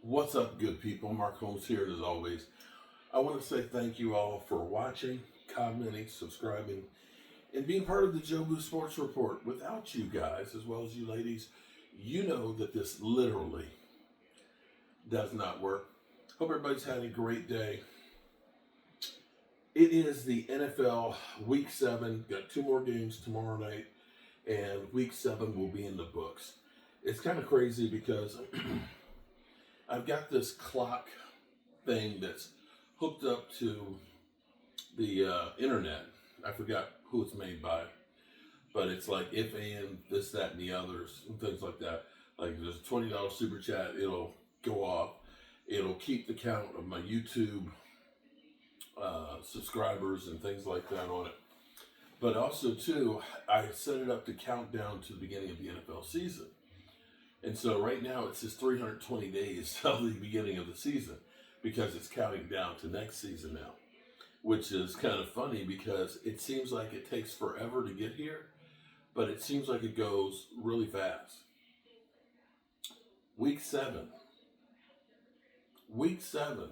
What's up, good people? Mark Holmes here, as always. I want to say thank you all for watching, commenting, subscribing, and being part of the Jobu Sports Report. Without you guys, as well as you ladies, you know that this literally does not work. Hope everybody's had a great day. It is the NFL Week 7. Got 2 more games tomorrow night, and Week 7 will be in the books. It's kind of crazy because I've got this clock thing that's hooked up to the internet. I forgot who it's made by, but it's like if and this, that, and the others, and things like that. Like there's a $20 super chat, it'll go off. It'll keep the count of my YouTube subscribers and things like that on it. But also, too, I set it up to count down to the beginning of the NFL season. And so right now it says 320 days till the beginning of the season because it's counting down to next season now, which is kind of funny because it seems like it takes forever to get here, but it seems like it goes really fast. Week 7. Week 7.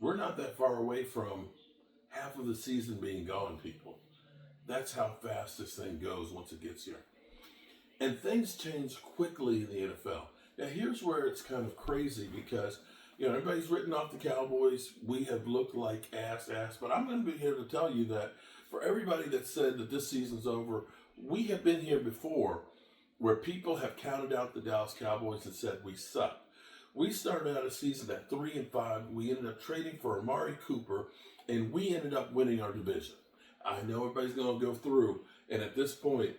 We're not that far away from half of the season being gone, people. That's how fast this thing goes once it gets here. And things change quickly in the NFL. Now, here's where it's kind of crazy because, everybody's written off the Cowboys. We have looked like ass, but I'm going to be here to tell you that for everybody that said that this season's over, we have been here before where people have counted out the Dallas Cowboys and said we suck. We started out a season at 3-5. We ended up trading for Amari Cooper, and we ended up winning our division. I know everybody's going to go through, and at this point,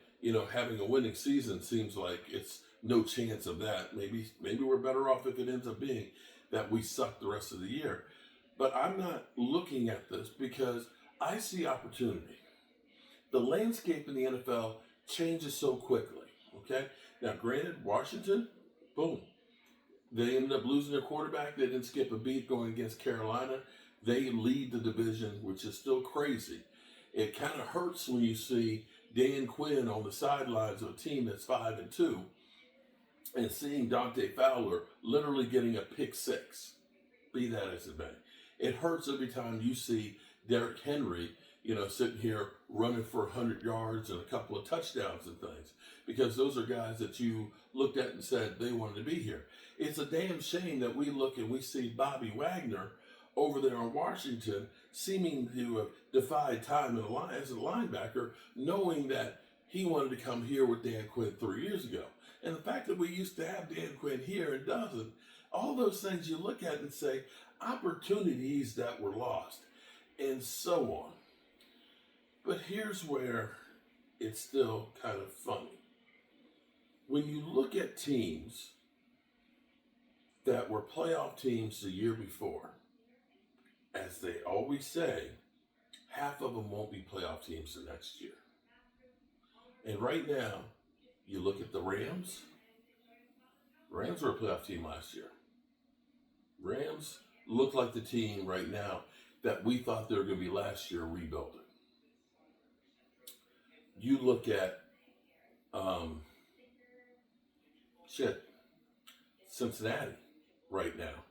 having a winning season seems like it's no chance of that. Maybe we're better off if it ends up being that we suck the rest of the year. But I'm not looking at this because I see opportunity. The landscape in the NFL changes so quickly, okay? Now, granted, Washington, boom. They ended up losing their quarterback. They didn't skip a beat going against Carolina. They lead the division, which is still crazy. It kind of hurts when you see Dan Quinn on the sidelines of a team that's 5-2 and seeing Dante Fowler literally getting a pick 6. Be that as it may. It hurts every time you see Derrick Henry, sitting here running for 100 yards and a couple of touchdowns and things, because those are guys that you looked at and said they wanted to be here. It's a damn shame that we look and we see Bobby Wagner over there in Washington seeming to have defied time as a linebacker, knowing that he wanted to come here with Dan Quinn 3 years ago. And the fact that we used to have Dan Quinn here and doesn't, all those things you look at and say, opportunities that were lost, and so on. But here's where it's still kind of funny. When you look at teams that were playoff teams the year before, as they always say, half of them won't be playoff teams the next year. And right now, you look at the Rams. Rams were a playoff team last year. Rams look like the team right now that we thought they were going to be last year rebuilding. You look at Cincinnati right now.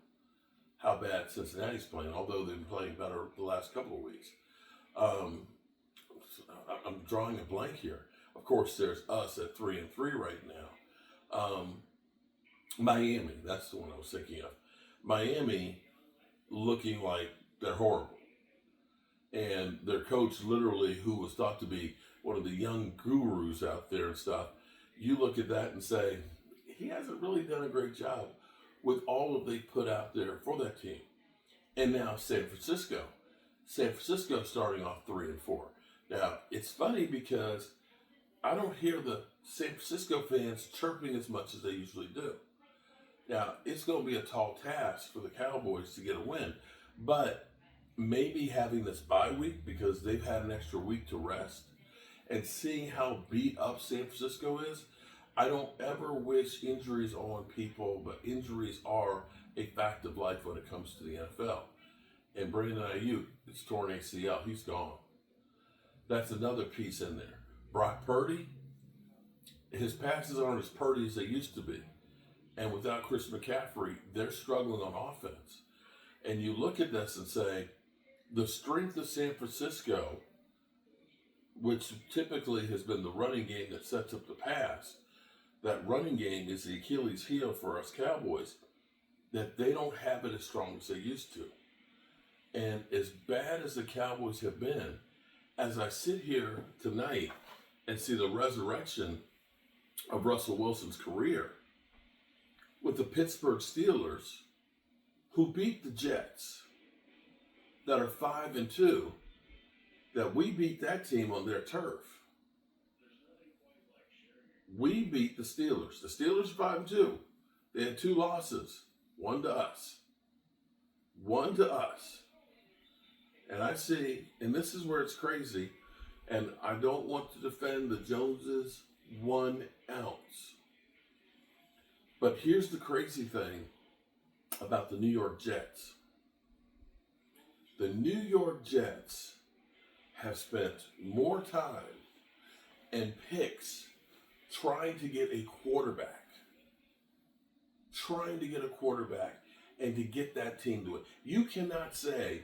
How bad Cincinnati's playing, although they've been playing better the last couple of weeks. I'm drawing a blank here. Of course, there's us at 3-3 right now. Miami, that's the one I was thinking of. Miami looking like they're horrible. And their coach, literally, who was thought to be one of the young gurus out there and stuff, you look at that and say, he hasn't really done a great job with all that they put out there for that team. And now San Francisco. San Francisco starting off 3-4. Now, it's funny because I don't hear the San Francisco fans chirping as much as they usually do. Now, it's going to be a tall task for the Cowboys to get a win, but maybe having this bye week because they've had an extra week to rest and seeing how beat up San Francisco is, I don't ever wish injuries on people, but injuries are a fact of life when it comes to the NFL. And Brandon Ayuk, it's torn ACL. He's gone. That's another piece in there. Brock Purdy, his passes aren't as purdy as they used to be. And without Chris McCaffrey, they're struggling on offense. And you look at this and say, the strength of San Francisco, which typically has been the running game that sets up the pass, that running game is the Achilles heel for us Cowboys, that they don't have it as strong as they used to. And as bad as the Cowboys have been, as I sit here tonight and see the resurrection of Russell Wilson's career with the Pittsburgh Steelers, who beat the Jets, that are 5-2, that we beat that team on their turf. We beat the Steelers. The Steelers 5-2. They had 2 losses, 1 to us. 1 to us. And I see, and this is where it's crazy, and I don't want to defend the Joneses 1 ounce. But here's the crazy thing about the New York Jets. The New York Jets have spent more time and picks trying to get a quarterback. And to get that team to it. You cannot say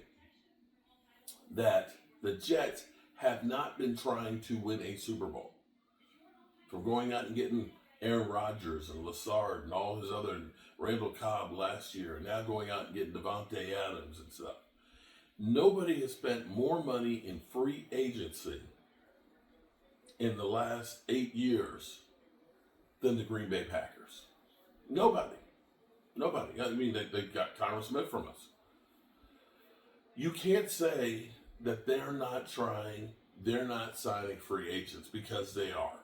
that the Jets have not been trying to win a Super Bowl. From going out and getting Aaron Rodgers and Lazard and all his other, Randall Cobb last year, and now going out and getting Devontae Adams and stuff. Nobody has spent more money in free agency in the last 8 years than the Green Bay Packers. Nobody. I mean, they got Tyron Smith from us. You can't say that they're not trying, they're not signing free agents, because they are.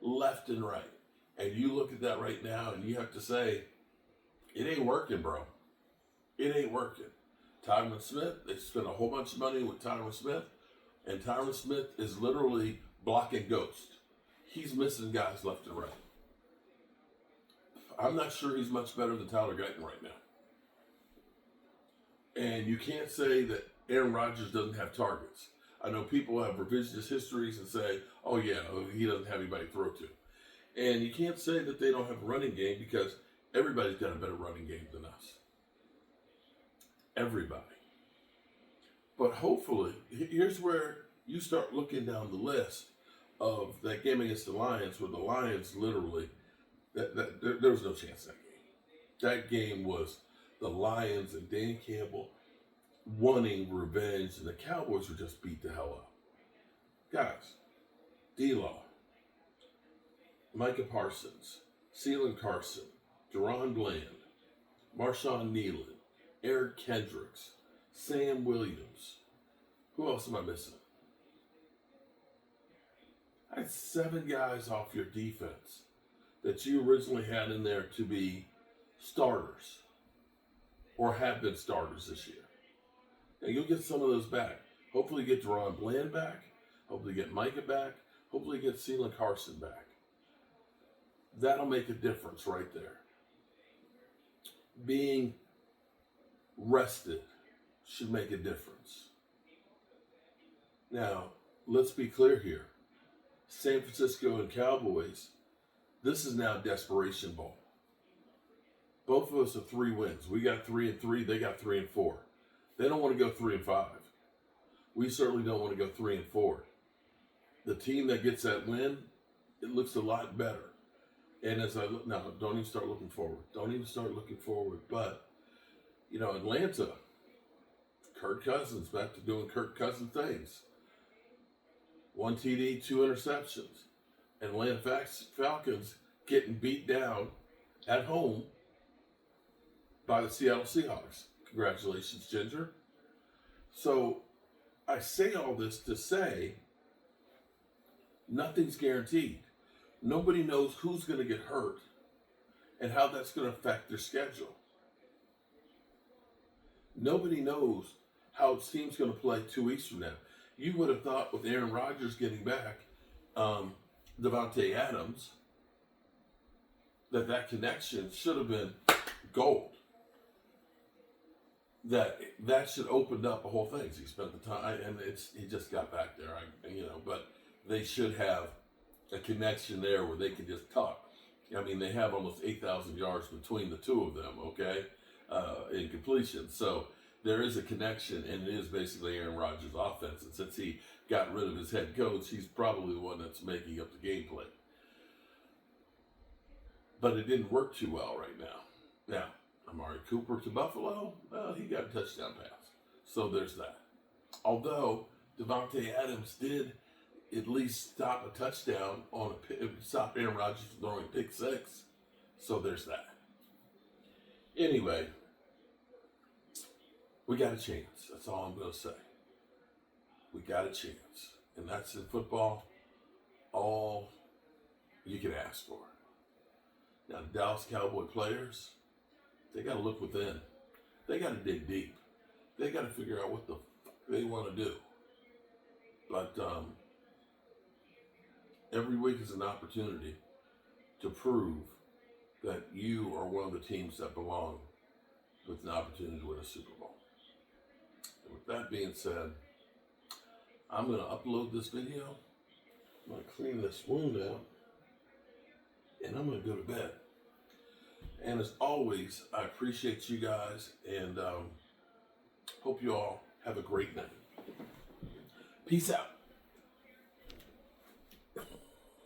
Left and right. And you look at that right now and you have to say, it ain't working, bro. It ain't working. Tyron Smith, they spent a whole bunch of money with Tyron Smith, and Tyron Smith is literally blocking ghosts. He's missing guys left and right. I'm not sure he's much better than Tyler Guyton right now. And you can't say that Aaron Rodgers doesn't have targets. I know people have revisionist histories and say, oh yeah, he doesn't have anybody to throw to. And you can't say that they don't have a running game, because everybody's got a better running game than us. Everybody. But hopefully, here's where you start looking down the list of that game against the Lions, where the Lions literally, there was no chance in that game. That game was the Lions and Dan Campbell wanting revenge, and the Cowboys were just beat the hell up. Guys, D-Law, Micah Parsons, Ceylon Carson, Deron Bland, Marshawn Nealon, Eric Kendricks, Sam Williams. Who else am I missing? I had 7 guys off your defense that you originally had in there to be starters or have been starters this year. And you'll get some of those back. Hopefully you get Deron Bland back. Hopefully you get Micah back. Hopefully you get Ceylon Carson back. That'll make a difference right there. Being rested should make a difference. Now, let's be clear here. San Francisco and Cowboys, this is now desperation ball. Both of us have 3 wins. We got 3-3. They got 3-4. They don't want to go 3-5. We certainly don't want to go 3-4. The team that gets that win, it looks a lot better. And as I look now, don't even start looking forward. But you know, Atlanta, Kirk Cousins back to doing Kirk Cousins things. 1 TD, 2 interceptions. Atlanta Falcons getting beat down at home by the Seattle Seahawks. Congratulations, Ginger. So I say all this to say nothing's guaranteed. Nobody knows who's going to get hurt and how that's going to affect their schedule. Nobody knows how a team's going to play 2 weeks from now. You would have thought with Aaron Rodgers getting back, Devontae Adams, that connection should have been gold. That should open up a whole thing. He spent the time, and he just got back there, but they should have a connection there where they could just talk. I mean, they have almost 8,000 yards between the two of them, okay, in completion. So there is a connection, and it is basically Aaron Rodgers' offense. And since he got rid of his head coach, he's probably the one that's making up the game plan. But it didn't work too well right now. Now, Amari Cooper to Buffalo, well, he got a touchdown pass. So there's that. Although Devontae Adams did at least stop a touchdown stop Aaron Rodgers from throwing pick six. So there's that. Anyway, we got a chance. That's all I'm going to say. We got a chance. And that's in football all you can ask for. Now, the Dallas Cowboy players, they got to look within. They got to dig deep. They got to figure out what the fuck they want to do. But every week is an opportunity to prove that you are one of the teams that belong with an opportunity to win a Super Bowl. And with that being said, I'm going to upload this video. I'm going to clean this wound out. And I'm going to go to bed. And as always, I appreciate you guys, and hope you all have a great night. Peace out.